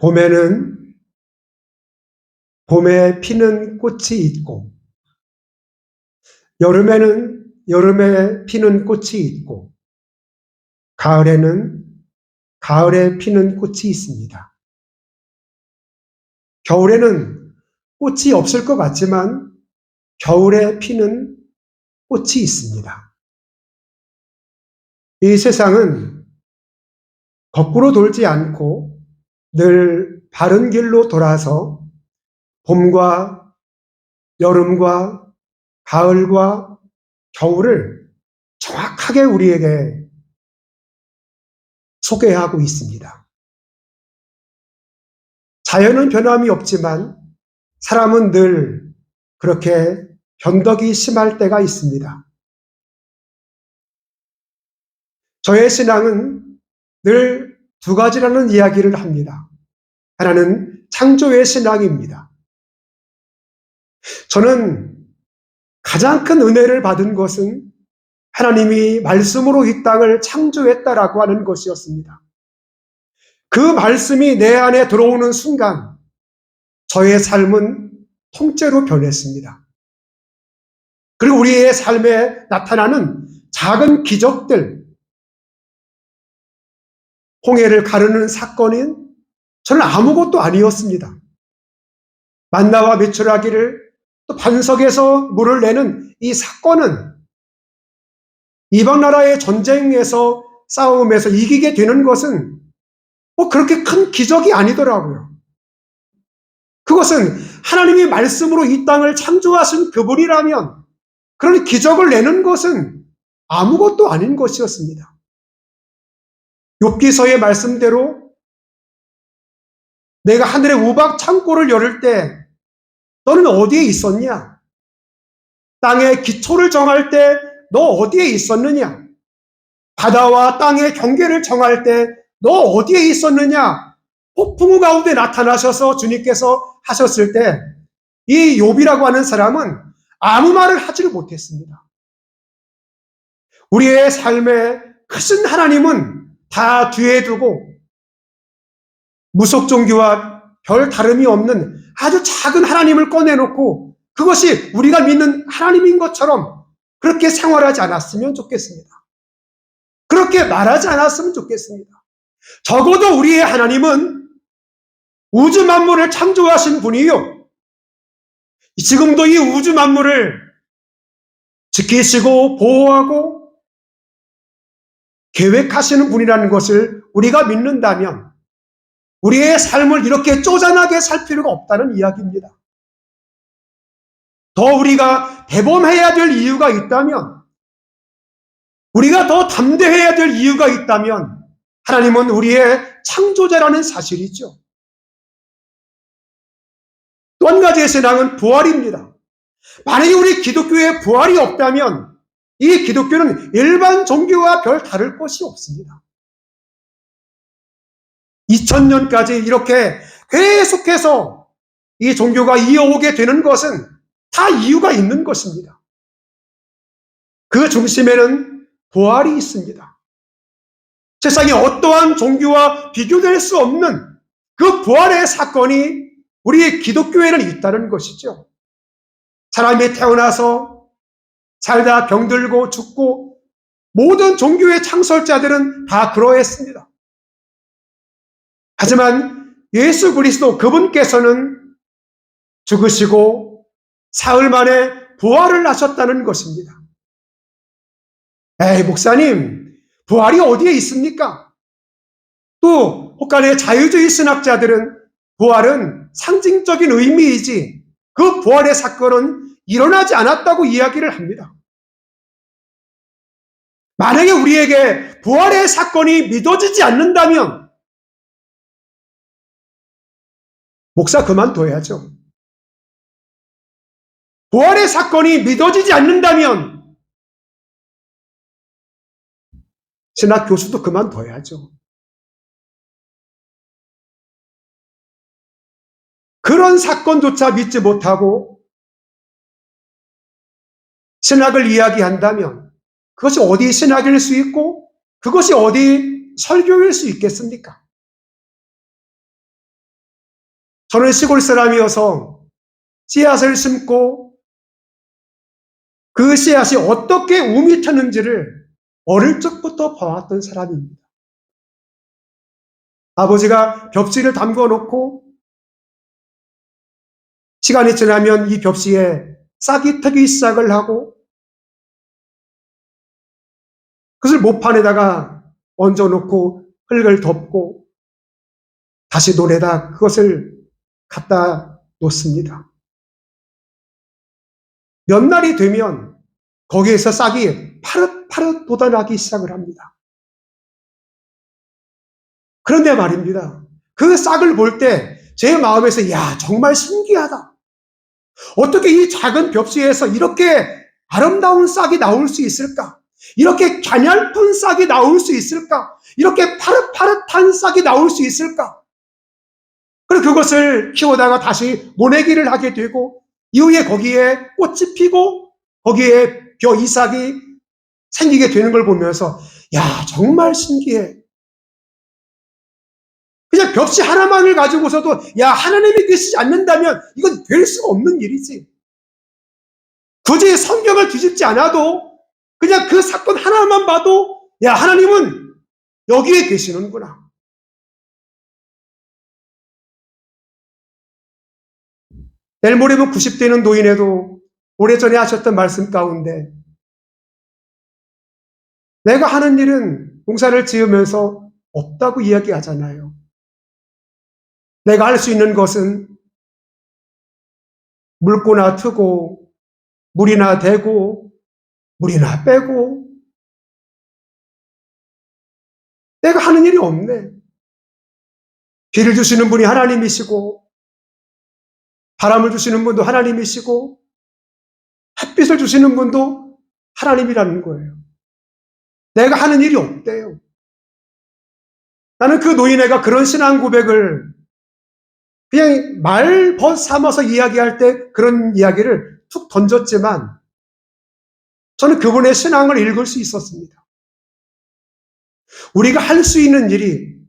봄에는 봄에 피는 꽃이 있고, 여름에는 여름에 피는 꽃이 있고, 가을에는 가을에 피는 꽃이 있습니다. 겨울에는 꽃이 없을 것 같지만 겨울에 피는 꽃이 있습니다. 이 세상은 거꾸로 돌지 않고 늘 바른 길로 돌아서 봄과 여름과 가을과 겨울을 정확하게 우리에게 소개하고 있습니다. 자연은 변함이 없지만 사람은 늘 그렇게 변덕이 심할 때가 있습니다. 저의 신앙은 늘 두 가지라는 이야기를 합니다. 하나는 창조의 신앙입니다. 저는 가장 큰 은혜를 받은 것은 하나님이 말씀으로 이 땅을 창조했다라고 하는 것이었습니다. 그 말씀이 내 안에 들어오는 순간 저의 삶은 통째로 변했습니다. 그리고 우리의 삶에 나타나는 작은 기적들, 홍해를 가르는 사건은 저는 아무것도 아니었습니다. 만나와 메추라기를 또 반석에서 물을 내는 이 사건은 이방 나라의 전쟁에서 싸움에서 이기게 되는 것은 그렇게 큰 기적이 아니더라고요. 그것은 하나님이 말씀으로 이 땅을 창조하신 그분이라면 그런 기적을 내는 것은 아무것도 아닌 것이었습니다. 욥기서의 말씀대로 내가 하늘의 우박 창고를 열을 때 너는 어디에 있었냐? 땅의 기초를 정할 때 너 어디에 있었느냐? 바다와 땅의 경계를 정할 때 너 어디에 있었느냐? 폭풍우 가운데 나타나셔서 주님께서 하셨을 때 이 욥이라고 하는 사람은 아무 말을 하지를 못했습니다. 우리의 삶에 크신 하나님은 다 뒤에 두고 무속 종교와 별 다름이 없는 아주 작은 하나님을 꺼내놓고 그것이 우리가 믿는 하나님인 것처럼 그렇게 생활하지 않았으면 좋겠습니다. 그렇게 말하지 않았으면 좋겠습니다. 적어도 우리의 하나님은 우주 만물을 창조하신 분이요. 지금도 이 우주 만물을 지키시고 보호하고 계획하시는 분이라는 것을 우리가 믿는다면 우리의 삶을 이렇게 쪼잔하게 살 필요가 없다는 이야기입니다. 더 우리가 대범해야 될 이유가 있다면, 우리가 더 담대해야 될 이유가 있다면 하나님은 우리의 창조자라는 사실이죠. 또 한 가지의 신앙은 부활입니다. 만약에 우리 기독교에 부활이 없다면 이 기독교는 일반 종교와 별 다를 것이 없습니다. 2000년까지 이렇게 계속해서 이 종교가 이어오게 되는 것은 다 이유가 있는 것입니다. 그 중심에는 부활이 있습니다. 세상에 어떠한 종교와 비교될 수 없는 그 부활의 사건이 우리 기독교에는 있다는 것이죠. 사람이 태어나서 살다 병들고 죽고 모든 종교의 창설자들은 다 그러했습니다. 하지만 예수 그리스도 그분께서는 죽으시고 사흘 만에 부활을 하셨다는 것입니다. 에이, 목사님, 부활이 어디에 있습니까? 또 혹간의 자유주의 신학자들은 부활은 상징적인 의미이지 그 부활의 사건은 일어나지 않았다고 이야기를 합니다. 만약에 우리에게 부활의 사건이 믿어지지 않는다면 목사 그만둬야죠. 부활의 사건이 믿어지지 않는다면 신학 교수도 그만둬야죠. 그런 사건조차 믿지 못하고 신학을 이야기한다면 그것이 어디 신학일 수 있고 그것이 어디 설교일 수 있겠습니까? 저는 시골 사람이어서 씨앗을 심고 그 씨앗이 어떻게 움이 트는지를 어릴 적부터 봐왔던 사람입니다. 아버지가 벽지를 담궈 놓고 시간이 지나면 이 벽지에 싹이 트기 시작을 하고 그것을 모판에다가 얹어놓고 흙을 덮고 다시 논에다 그것을 갖다 놓습니다. 몇 날이 되면 거기에서 싹이 파릇파릇 돋아나기 시작을 합니다. 그런데 말입니다. 그 싹을 볼 때 제 마음에서 야, 정말 신기하다. 어떻게 이 작은 벽지에서 이렇게 아름다운 싹이 나올 수 있을까? 이렇게 가냘픈 싹이 나올 수 있을까? 이렇게 파릇파릇한 싹이 나올 수 있을까? 그리고 그것을 키우다가 다시 모내기를 하게 되고 이후에 거기에 꽃이 피고 거기에 벼 이삭이 생기게 되는 걸 보면서 야, 정말 신기해. 그냥 벽지 하나만을 가지고서도 야, 하나님이 계시지 않는다면 이건 될 수가 없는 일이지. 굳이 성경을 뒤집지 않아도 그냥 그 사건 하나만 봐도 야, 하나님은 여기에 계시는구나. 내일 모레면 90대는 노인에도 오래전에 하셨던 말씀 가운데 내가 하는 일은 농사를 지으면서 없다고 이야기하잖아요. 내가 할 수 있는 것은 물고나 트고 물이나 대고 물이나 빼고 내가 하는 일이 없네. 비를 주시는 분이 하나님이시고 바람을 주시는 분도 하나님이시고 햇빛을 주시는 분도 하나님이라는 거예요. 내가 하는 일이 없대요. 나는 그 노인애가 그런 신앙 고백을 그냥 말벗 삼아서 이야기할 때 그런 이야기를 툭 던졌지만 저는 그분의 신앙을 읽을 수 있었습니다. 우리가 할 수 있는 일이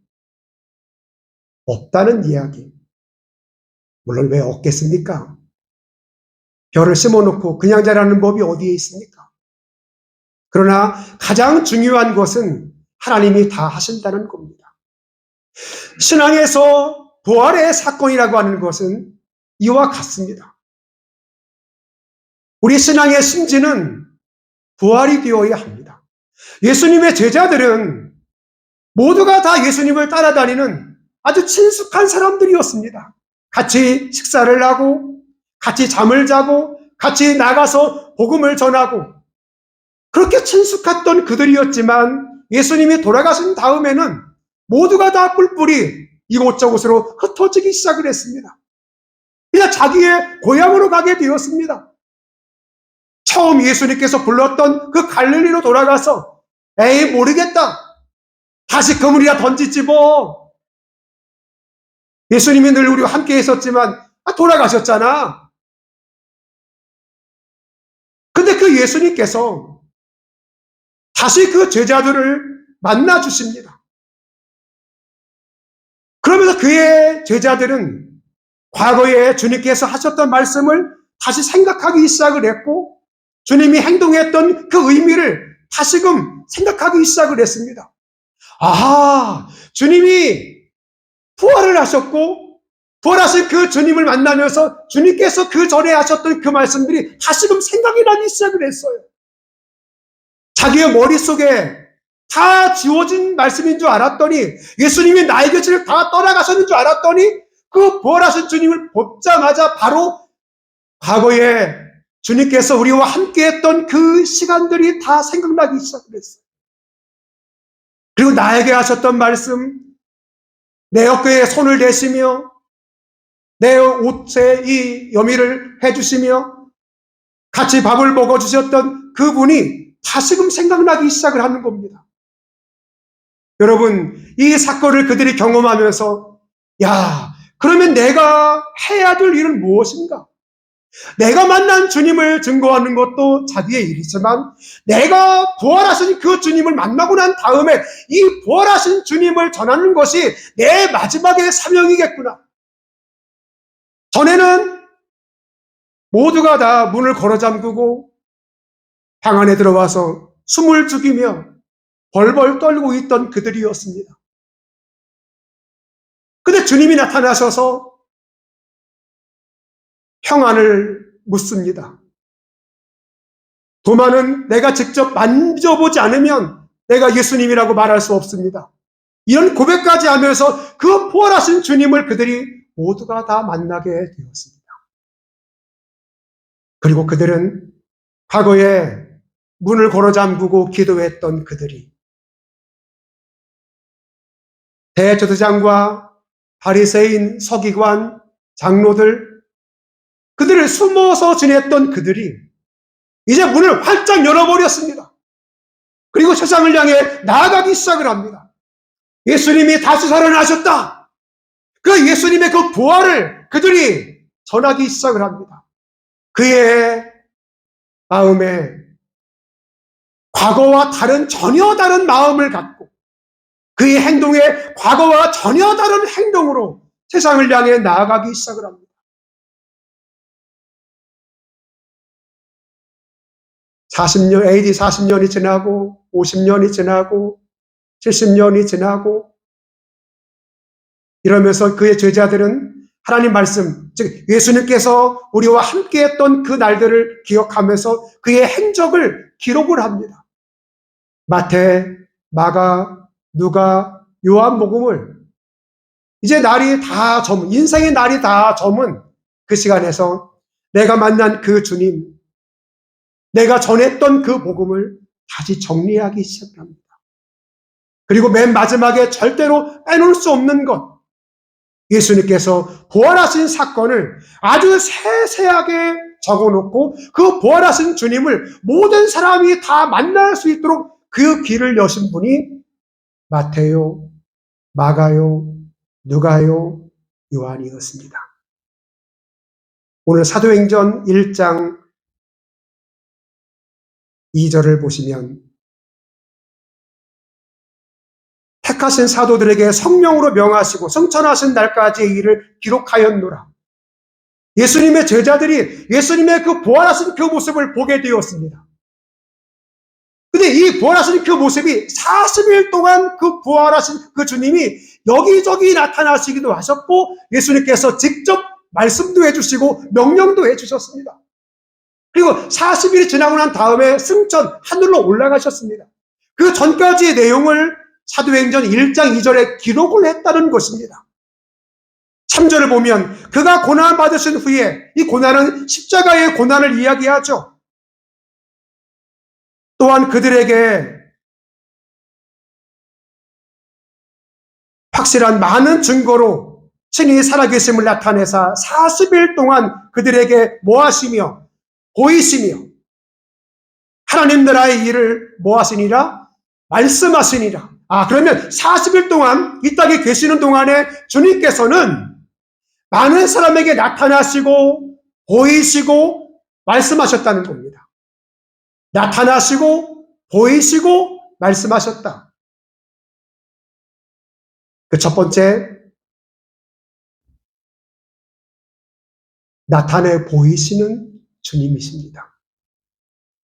없다는 이야기. 물론 왜 없겠습니까? 벼를 심어놓고 그냥 자라는 법이 어디에 있습니까? 그러나 가장 중요한 것은 하나님이 다 하신다는 겁니다. 신앙에서 부활의 사건이라고 하는 것은 이와 같습니다. 우리 신앙의 심지는 부활이 되어야 합니다. 예수님의 제자들은 모두가 다 예수님을 따라다니는 아주 친숙한 사람들이었습니다. 같이 식사를 하고 같이 잠을 자고 같이 나가서 복음을 전하고 그렇게 친숙했던 그들이었지만 예수님이 돌아가신 다음에는 모두가 다 뿔뿔이 이곳저곳으로 흩어지기 시작을 했습니다. 그냥 자기의 고향으로 가게 되었습니다. 처음 예수님께서 불렀던 그 갈릴리로 돌아가서 에이 모르겠다. 다시 그물이나 던지지 뭐. 예수님이 늘 우리와 함께 있었지만 돌아가셨잖아. 근데 그 예수님께서 다시 그 제자들을 만나 주십니다. 그러면서 그의 제자들은 과거에 주님께서 하셨던 말씀을 다시 생각하기 시작을 했고 주님이 행동했던 그 의미를 다시금 생각하기 시작을 했습니다. 아하, 주님이 부활을 하셨고 부활하신 그 주님을 만나면서 주님께서 그 전에 하셨던 그 말씀들이 다시금 생각이 나기 시작을 했어요. 자기의 머릿속에 다 지워진 말씀인 줄 알았더니 예수님이 나의 곁을 다 떠나가셨는 줄 알았더니 그 부활하신 주님을 보자마자 바로 과거에 주님께서 우리와 함께했던 그 시간들이 다 생각나기 시작을 했어요. 그리고 나에게 하셨던 말씀, 내 어깨에 손을 대시며 내 옷에 이 여미를 해주시며 같이 밥을 먹어주셨던 그분이 다시금 생각나기 시작을 하는 겁니다. 여러분, 이 사건을 그들이 경험하면서 야, 그러면 내가 해야 될 일은 무엇인가? 내가 만난 주님을 증거하는 것도 자기의 일이지만 내가 부활하신 그 주님을 만나고 난 다음에 이 부활하신 주님을 전하는 것이 내 마지막의 사명이겠구나. 전에는 모두가 다 문을 걸어 잠그고 방 안에 들어와서 숨을 죽이며 벌벌 떨고 있던 그들이었습니다. 근데 주님이 나타나셔서 평안을 묻습니다. 도마는 내가 직접 만져보지 않으면 내가 예수님이라고 말할 수 없습니다. 이런 고백까지 하면서 그 부활하신 주님을 그들이 모두가 다 만나게 되었습니다. 그리고 그들은 과거에 문을 걸어 잠그고 기도했던 그들이 대제사장과 바리새인, 서기관, 장로들, 그들을 숨어서 지냈던 그들이 이제 문을 활짝 열어버렸습니다. 그리고 세상을 향해 나아가기 시작을 합니다. 예수님이 다시 살아나셨다. 그 예수님의 그 부활을 그들이 전하기 시작을 합니다. 그의 마음에 과거와 전혀 다른 마음을 갖고 그의 행동에 과거와 전혀 다른 행동으로 세상을 향해 나아가기 시작을 합니다. 40년, AD 40년이 지나고 50년이 지나고 70년이 지나고 이러면서 그의 제자들은 하나님 말씀, 즉 예수님께서 우리와 함께했던 그 날들을 기억하면서 그의 행적을 기록을 합니다. 마태, 마가, 누가, 요한복음을 이제 날이 다 저문, 인생의 날이 다 저문 그 시간에서 내가 만난 그 주님, 내가 전했던 그 복음을 다시 정리하기 시작합니다. 그리고 맨 마지막에 절대로 빼놓을 수 없는 것, 예수님께서 부활하신 사건을 아주 세세하게 적어놓고 그 부활하신 주님을 모든 사람이 다 만날 수 있도록 그 길을 여신 분이 마태요, 마가요, 누가요, 요한이었습니다. 오늘 사도행전 1장 2절을 보시면 택하신 사도들에게 성령으로 명하시고 승천하신 날까지의 일을 기록하였노라. 예수님의 제자들이 예수님의 그 부활하신 그 모습을 보게 되었습니다. 근데 이 부활하신 그 모습이 40일 동안 그 부활하신 그 주님이 여기저기 나타나시기도 하셨고 예수님께서 직접 말씀도 해주시고 명령도 해주셨습니다. 그리고 40일이 지나고 난 다음에 승천 하늘로 올라가셨습니다. 그 전까지의 내용을 사도행전 1장 2절에 기록을 했다는 것입니다. 3절을 보면 그가 고난 받으신 후에, 이 고난은 십자가의 고난을 이야기하죠. 또한 그들에게 확실한 많은 증거로 친히 살아계심을 나타내사 40일 동안 그들에게 뭐하시며 보이시며 하나님 나라의 일을 뭐하시니라? 말씀하시니라. 그러면 40일 동안 이 땅에 계시는 동안에 주님께서는 많은 사람에게 나타나시고 보이시고 말씀하셨다는 겁니다. 나타나시고 보이시고 말씀하셨다. 그 첫 번째, 나타내 보이시는 주님이십니다.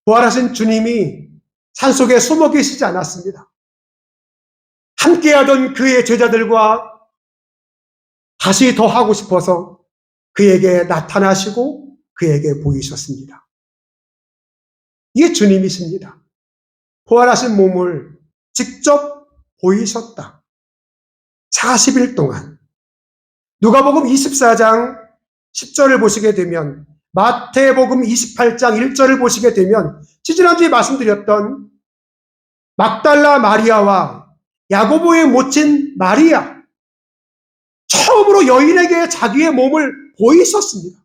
부활하신 주님이 산속에 숨어 계시지 않았습니다. 함께하던 그의 제자들과 다시 더 하고 싶어서 그에게 나타나시고 그에게 보이셨습니다. 이게 주님이십니다. 부활하신 몸을 직접 보이셨다. 40일 동안. 누가복음 24장 10절을 보시게 되면, 마태복음 28장 1절을 보시게 되면 지지난주에 말씀드렸던 막달라 마리아와 야고보의 모친 마리아, 처음으로 여인에게 자기의 몸을 보이셨습니다.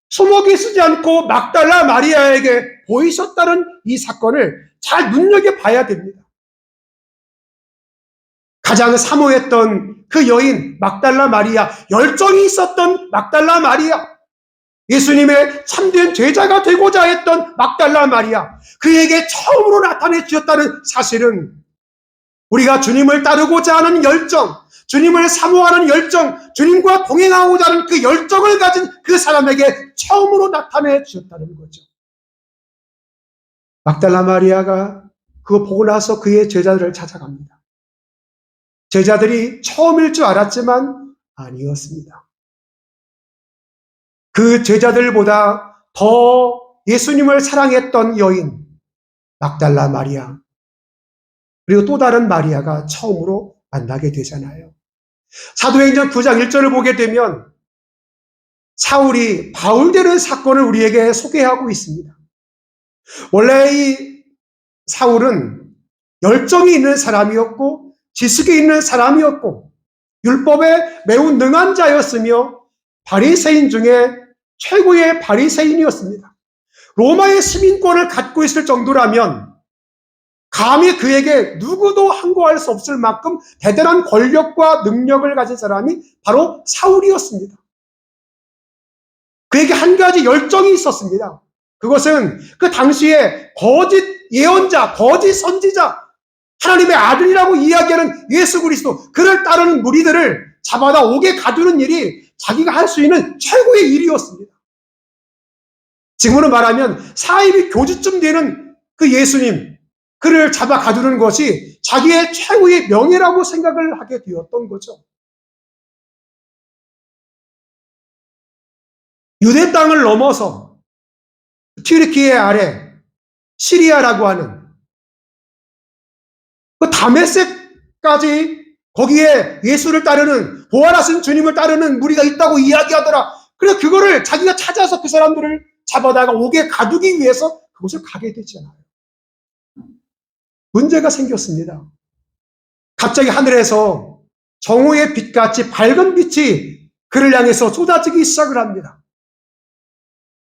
숨어 계시지 않고 막달라 마리아에게 보이셨다는 이 사건을 잘 눈여겨봐야 됩니다. 가장 사모했던 그 여인 막달라 마리아, 열정이 있었던 막달라 마리아, 예수님의 참된 제자가 되고자 했던 막달라 마리아, 그에게 처음으로 나타내 주셨다는 사실은 우리가 주님을 따르고자 하는 열정, 주님을 사모하는 열정, 주님과 동행하고자 하는 그 열정을 가진 그 사람에게 처음으로 나타내 주셨다는 거죠. 막달라 마리아가 그거 보고 나서 그의 제자들을 찾아갑니다. 제자들이 처음일 줄 알았지만 아니었습니다. 그 제자들보다 더 예수님을 사랑했던 여인 막달라 마리아, 그리고 또 다른 마리아가 처음으로 만나게 되잖아요. 사도행전 9장 1절을 보게 되면 사울이 바울되는 사건을 우리에게 소개하고 있습니다. 원래 이 사울은 열정이 있는 사람이었고 지식이 있는 사람이었고 율법에 매우 능한 자였으며 바리새인 중에 최고의 바리새인이었습니다. 로마의 시민권을 갖고 있을 정도라면 감히 그에게 누구도 항거할 수 없을 만큼 대단한 권력과 능력을 가진 사람이 바로 사울이었습니다. 그에게 한 가지 열정이 있었습니다. 그것은 그 당시에 거짓 예언자, 거짓 선지자, 하나님의 아들이라고 이야기하는 예수 그리스도, 그를 따르는 무리들을 잡아다 옥에 가두는 일이 자기가 할 수 있는 최고의 일이었습니다. 지금으로 말하면 사입이 교주쯤 되는 그 예수님, 그를 잡아 가두는 것이 자기의 최고의 명예라고 생각을 하게 되었던 거죠. 유대 땅을 넘어서 튀르키예 아래 시리아라고 하는 그 다메섹까지 거기에 예수를 따르는, 부활하신 주님을 따르는 무리가 있다고 이야기하더라. 그래서 그거를 자기가 찾아서 그 사람들을 잡아다가 옥에 가두기 위해서 그곳을 가게 되잖아요. 문제가 생겼습니다. 갑자기 하늘에서 정오의 빛같이 밝은 빛이 그를 향해서 쏟아지기 시작을 합니다.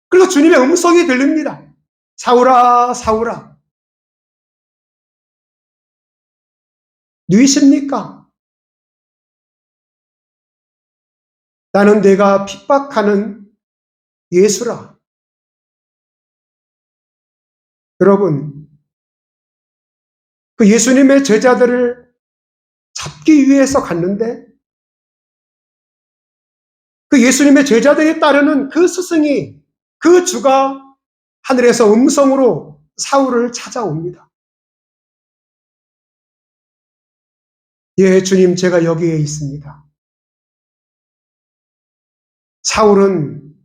그리고 주님의 음성이 들립니다. 사울아, 사울아, 누이십니까? 나는 내가 핍박하는 예수라. 여러분, 그 예수님의 제자들을 잡기 위해서 갔는데 그 예수님의 제자들이 따르는 그 스승이, 그 주가 하늘에서 음성으로 사울을 찾아옵니다. 예, 주님, 제가 여기에 있습니다. 사울은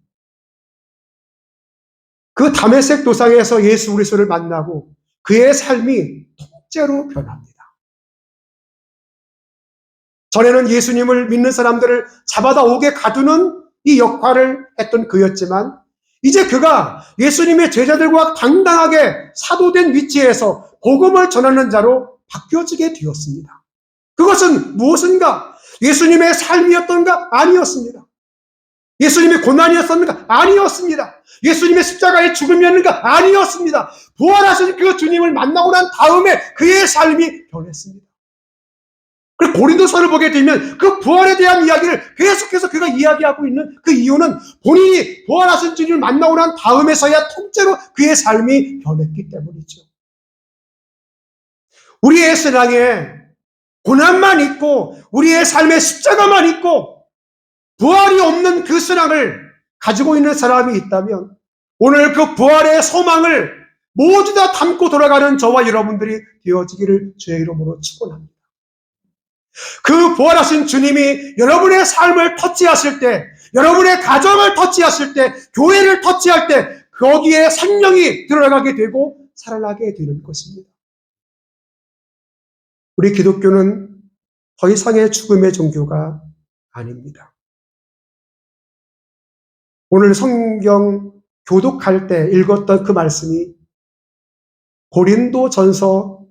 그 다메섹 도상에서 예수 그리스도를 만나고 그의 삶이 통째로 변합니다. 전에는 예수님을 믿는 사람들을 잡아다 옥에 가두는 이 역할을 했던 그였지만 이제 그가 예수님의 제자들과 당당하게 사도된 위치에서 복음을 전하는 자로 바뀌어지게 되었습니다. 그것은 무엇인가? 예수님의 삶이었던가? 아니었습니다. 예수님의 고난이었습니까? 아니었습니다. 예수님의 십자가의 죽음이었는가? 아니었습니다. 부활하신 그 주님을 만나고 난 다음에 그의 삶이 변했습니다. 그리고 고린도서를 보게 되면 그 부활에 대한 이야기를 계속해서 그가 이야기하고 있는 그 이유는 본인이 부활하신 주님을 만나고 난 다음에서야 통째로 그의 삶이 변했기 때문이죠. 우리의 신앙에 고난만 있고 우리의 삶에 십자가만 있고 부활이 없는 그 신앙을 가지고 있는 사람이 있다면 오늘 그 부활의 소망을 모두 다 담고 돌아가는 저와 여러분들이 되어지기를 주의 이름으로 축원합니다. 그 부활하신 주님이 여러분의 삶을 터치하실 때, 여러분의 가정을 터치하실 때, 교회를 터치할 때 거기에 생명이 들어가게 되고 살아나게 되는 것입니다. 우리 기독교는 더 이상의 죽음의 종교가 아닙니다. 오늘 성경 교독할 때 읽었던 그 말씀이 고린도전서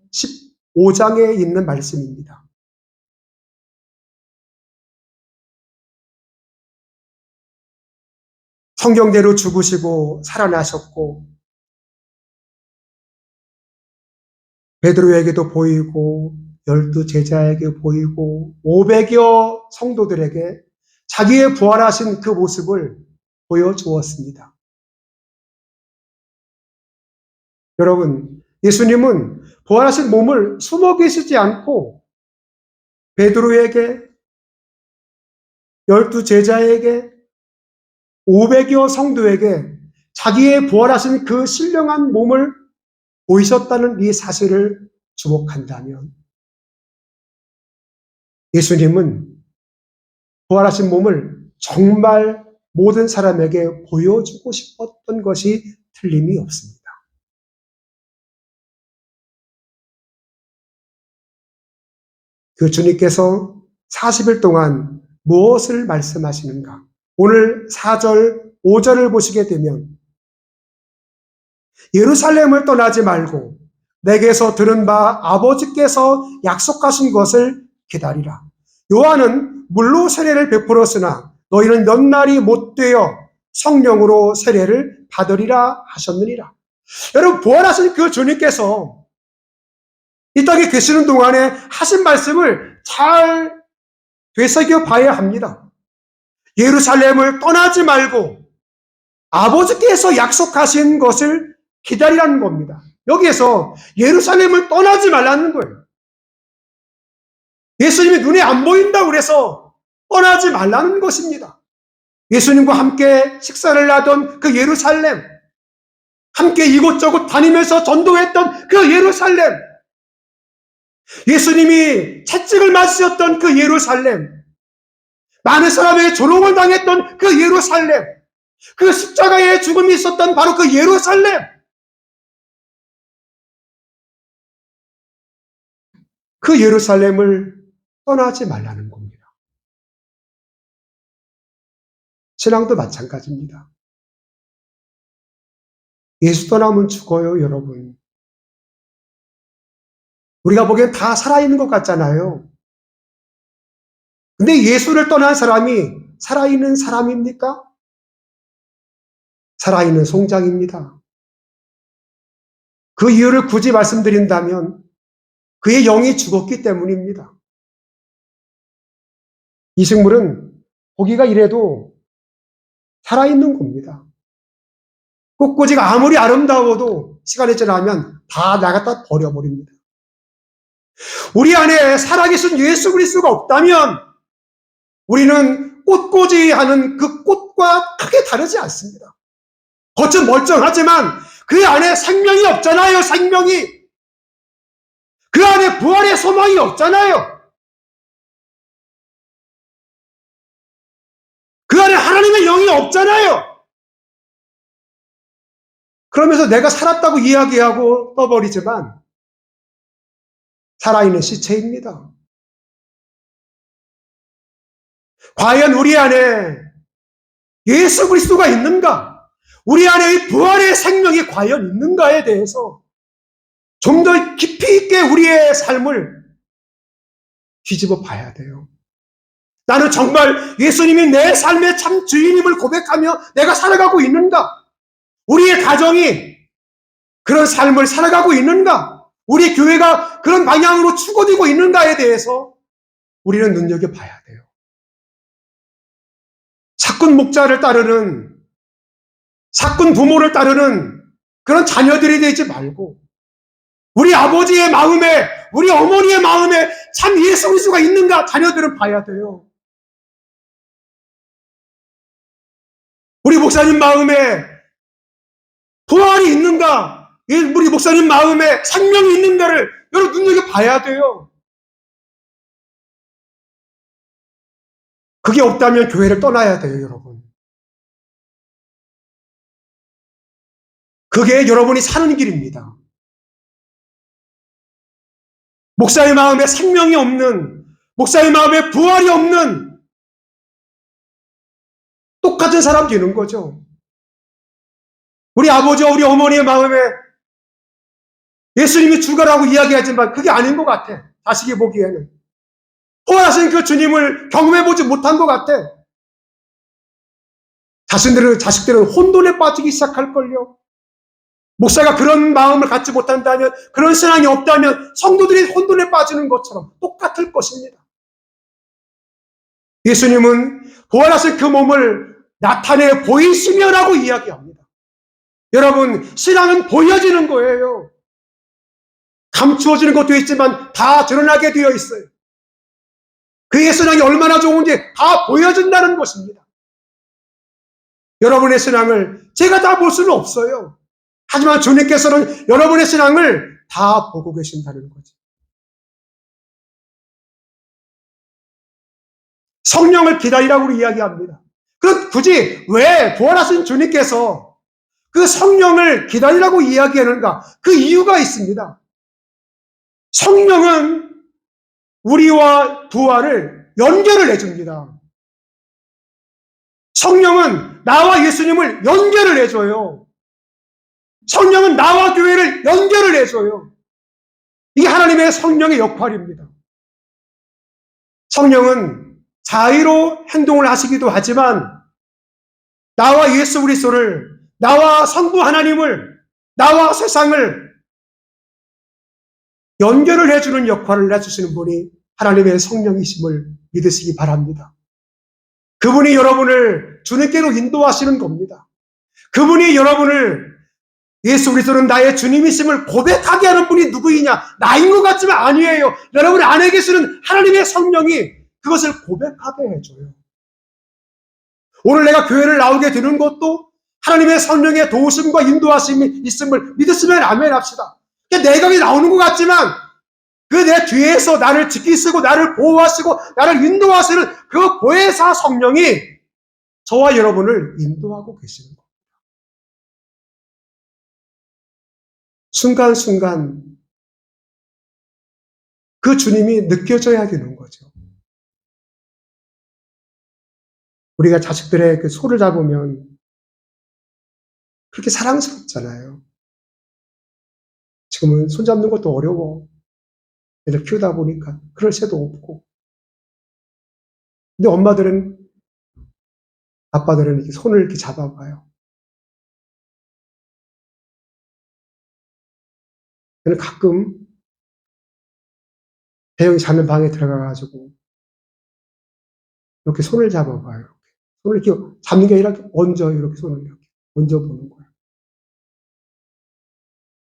15장에 있는 말씀입니다. 성경대로 죽으시고 살아나셨고 베드로에게도 보이고 12 제자에게 보이고 500여 성도들에게 자기의 부활하신 그 모습을 보여주었습니다. 여러분, 예수님은 부활하신 몸을 숨어 계시지 않고 베드로에게, 12 제자에게 500여 성도에게 자기의 부활하신 그 신령한 몸을 보이셨다는 이 사실을 주목한다면 예수님은 부활하신 몸을 정말 모든 사람에게 보여주고 싶었던 것이 틀림이 없습니다. 그 주님께서 40일 동안 무엇을 말씀하시는가? 오늘 4절, 5절을 보시게 되면 예루살렘을 떠나지 말고 내게서 들은 바 아버지께서 약속하신 것을 기다리라. 요한은 물로 세례를 베풀었으나 너희는 몇 날이 못 되어 성령으로 세례를 받으리라 하셨느니라. 여러분, 부활하신 그 주님께서 이 땅에 계시는 동안에 하신 말씀을 잘 되새겨 봐야 합니다. 예루살렘을 떠나지 말고 아버지께서 약속하신 것을 기다리라는 겁니다. 여기에서 예루살렘을 떠나지 말라는 거예요. 예수님이 눈에 안 보인다고 그래서 떠나지 말라는 것입니다. 예수님과 함께 식사를 하던 그 예루살렘, 함께 이곳저곳 다니면서 전도했던 그 예루살렘, 예수님이 채찍을 맞으셨던 그 예루살렘, 많은 사람에게 조롱을 당했던 그 예루살렘, 그 십자가의 죽음이 있었던 바로 그 예루살렘, 그 예루살렘을 떠나지 말라는 겁니다. 신앙도 마찬가지입니다. 예수 떠나면 죽어요, 여러분. 우리가 보기엔 다 살아있는 것 같잖아요. 근데 예수를 떠난 사람이 살아있는 사람입니까? 살아있는 송장입니다. 그 이유를 굳이 말씀드린다면 그의 영이 죽었기 때문입니다. 이 식물은 보기가 이래도 살아있는 겁니다. 꽃꽂이가 아무리 아름다워도 시간이 지나면 다 나갔다 버려버립니다. 우리 안에 살아계신 예수 그리스도가 없다면 우리는 꽃꽂이 하는 그 꽃과 크게 다르지 않습니다. 겉은 멀쩡하지만 그 안에 생명이 없잖아요, 생명이. 그 안에 부활의 소망이 없잖아요. 그 안에 하나님의 영이 없잖아요. 그러면서 내가 살았다고 이야기하고 떠버리지만 살아있는 시체입니다. 과연 우리 안에 예수 그리스도가 있는가? 우리 안에 이 부활의 생명이 과연 있는가에 대해서 좀 더 깊이 있게 우리의 삶을 뒤집어 봐야 돼요. 나는 정말 예수님이 내 삶의 참 주인임을 고백하며 내가 살아가고 있는가? 우리의 가정이 그런 삶을 살아가고 있는가? 우리 교회가 그런 방향으로 추구되고 있는가에 대해서 우리는 눈여겨봐야 돼요. 사꾼 목자를 따르는, 사꾼 부모를 따르는 그런 자녀들이 되지 말고 우리 아버지의 마음에, 우리 어머니의 마음에 참 예수 그리스도가 있는가 자녀들은 봐야 돼요. 우리 목사님 마음에 부활이 있는가, 우리 목사님 마음에 생명이 있는가를 여러분 눈여겨봐야 돼요. 그게 없다면 교회를 떠나야 돼요, 여러분. 그게 여러분이 사는 길입니다. 목사의 마음에 생명이 없는, 목사의 마음에 부활이 없는 똑같은 사람 되는 거죠. 우리 아버지와 우리 어머니의 마음에 예수님이 주가라고 이야기하지만 그게 아닌 것 같아. 자식이 보기에는. 부활하신 그 주님을 경험해보지 못한 것 같아. 자식들은 혼돈에 빠지기 시작할걸요. 목사가 그런 마음을 갖지 못한다면, 그런 신앙이 없다면 성도들이 혼돈에 빠지는 것처럼 똑같을 것입니다. 예수님은 부활하신 그 몸을 나타내 보이시며라고 이야기합니다. 여러분, 신앙은 보여지는 거예요. 감추어지는 것도 있지만 다 드러나게 되어 있어요. 그의 신앙이 얼마나 좋은지 다 보여준다는 것입니다. 여러분의 신앙을 제가 다 볼 수는 없어요. 하지만 주님께서는 여러분의 신앙을 다 보고 계신다는 거죠. 성령을 기다리라고 이야기합니다. 그럼 굳이 왜 부활하신 주님께서 그 성령을 기다리라고 이야기하는가? 그 이유가 있습니다. 성령은 우리와 부활을 연결을 해줍니다. 성령은 나와 예수님을 연결을 해줘요. 성령은 나와 교회를 연결을 해줘요. 이게 하나님의 성령의 역할입니다. 성령은 자의로 행동을 하시기도 하지만 나와 예수 그리스도를, 나와 성부 하나님을, 나와 세상을 연결을 해주는 역할을 해주시는 분이 하나님의 성령이심을 믿으시기 바랍니다. 그분이 여러분을 주님께로 인도하시는 겁니다. 그분이 여러분을 예수 그리스도는 나의 주님이심을 고백하게 하는 분이 누구이냐? 나인 것 같지만 아니에요. 여러분 안에 계시는 하나님의 성령이 그것을 고백하게 해줘요. 오늘 내가 교회를 나오게 되는 것도 하나님의 성령의 도우심과 인도하심이 있음을 믿으시면 아멘 합시다. 내가 나오는 것 같지만 그 내 뒤에서 나를 지키시고 나를 보호하시고 나를 인도하시는 그 보혜사 성령이 저와 여러분을 인도하고 계시는 겁니다. 순간순간 그 주님이 느껴져야 되는 거죠. 우리가 자식들의 그 손을 잡으면 그렇게 사랑스럽잖아요. 지금은 손 잡는 것도 어려워. 애들 키우다 보니까 그럴 새도 없고. 근데 엄마들은, 아빠들은 이렇게 손을 이렇게 잡아봐요. 저는 가끔 대영이 자는 방에 들어가가지고 이렇게 손을 잡아봐요. 손을 이렇게 잡는 게 아니라 얹어요. 이렇게 손을 이렇게 얹어보는 거예요.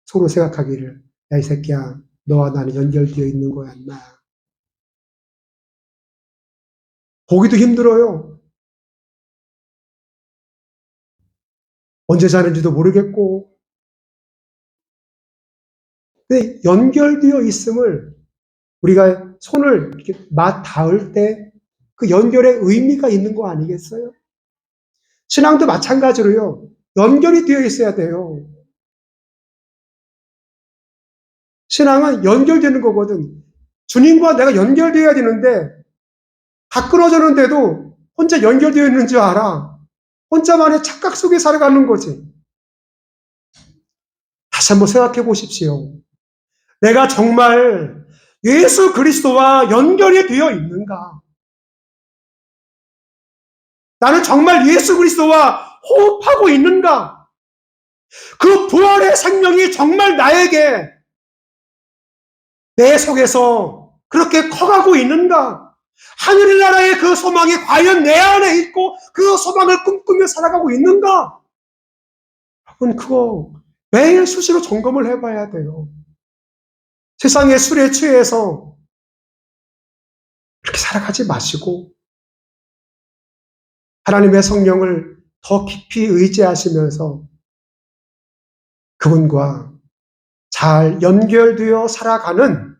서로 생각하기를, 야, 이 새끼야, 너와 나는 연결되어 있는 거야, 나. 보기도 힘들어요. 언제 자는지도 모르겠고. 근데 연결되어 있음을 우리가 손을 이렇게 닿을 때 그 연결의 의미가 있는 거 아니겠어요? 신앙도 마찬가지로요. 연결이 되어 있어야 돼요. 신앙은 연결되는 거거든. 주님과 내가 연결되어야 되는데 다 끊어졌는데도 혼자 연결되어 있는 줄 알아. 혼자만의 착각 속에 살아가는 거지. 다시 한번 생각해 보십시오. 내가 정말 예수 그리스도와 연결이 되어 있는가? 나는 정말 예수 그리스도와 호흡하고 있는가? 그 부활의 생명이 정말 나에게 내 속에서 그렇게 커가고 있는가? 하늘의 나라의 그 소망이 과연 내 안에 있고 그 소망을 꿈꾸며 살아가고 있는가? 여러분 그거 매일 수시로 점검을 해봐야 돼요. 세상의 술에 취해서 그렇게 살아가지 마시고 하나님의 성령을 더 깊이 의지하시면서 그분과 잘 연결되어 살아가는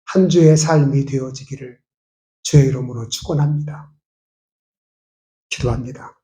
한 주의 삶이 되어지기를 주의 이름으로 축원합니다. 기도합니다.